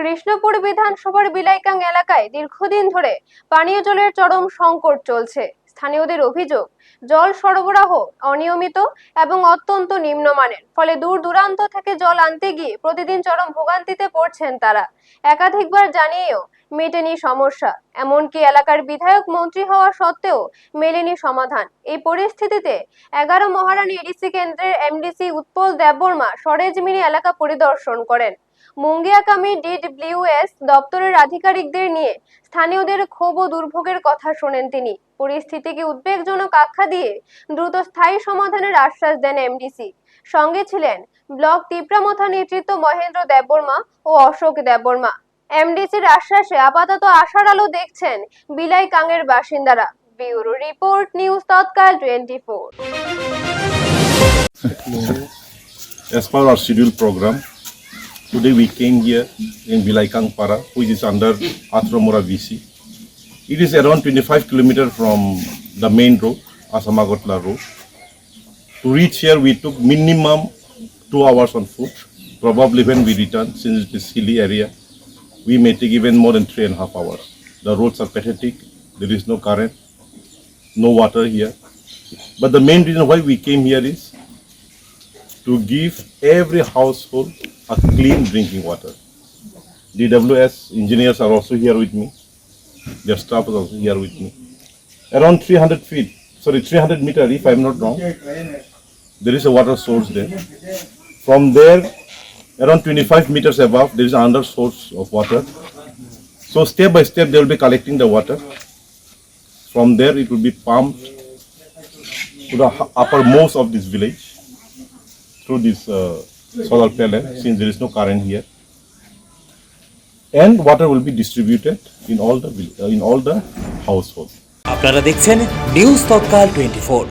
কৃষ্ণপুর বিধানসভার বিলাইকাং এলাকায় দীর্ঘদিন ধরে পানীয় জলের চরম সংকট চলছে। স্থানীয়দের অভিযোগ, জল সরবরাহ অনিয়মিত এবং অত্যন্ত নিম্নমানের, ফলে দূর দূরান্ত থেকে জল আনতে গিয়ে প্রতিদিন চরম ভোগান্তিতে পড়ছেন তারা। একাধিকবার জানিয়েও মেটেনি সমস্যা, এমনকি এলাকার বিধায়ক মন্ত্রী হওয়া সত্ত্বেও মেলেনি সমাধান। এই পরিস্থিতিতে 11 মহারানী এডিসি কেন্দ্রের এমডিসি উৎপল দেববর্মা সরেজমিনে এলাকা পরিদর্শন করেন। মুঙ্গিয়াকামী ডিডব্লিউএস দপ্তরের আধিকারিকদের নিয়ে স্থানীয়দের ক্ষোভ ও দুর্ভোগের কথা শোনেন তিনি। পরিস্থিতিকে উদ্বেগজনক আখ্যা দিয়ে দ্রুত স্থায়ী সমাধানের আশ্বাস দেন এমডিসি। সঙ্গে ছিলেন ব্লক তিপ্রামথা নেতৃত্ব মহেন্দ্র দেববর্মা ও অশোক দেববর্মা। এমডিসির আশ্বাসে আপাতত আশার আলো দেখছেন বিলাইকাংয়ের বাসিন্দারা। Bureau report, news Tatkal 24। As per our scheduled program, today we came here in Vilaikang Para, which is under Atramura VC. It is around 25 kilometers from the main road, Asamagotla road. To reach here, we took minimum 2 hours on foot. Probably when we return, since it is hilly area, we may take even more than 3.5 hours. The roads are pathetic. There is no current, no water here. But the main reason why we came here is to give every household a clean drinking water. DWS engineers are also here with me. Their staff is also here with me. Around 300 meters, if I'm not wrong, there is a water source there. From there, around 25 meters above, there is another source of water. So step by step, they will be collecting the water. From there, it will be pumped to the uppermost of this village through this solar panel, since there is no current here, and water will be distributed in all the households. আপনারা দেখছেন news তৎকাল 24।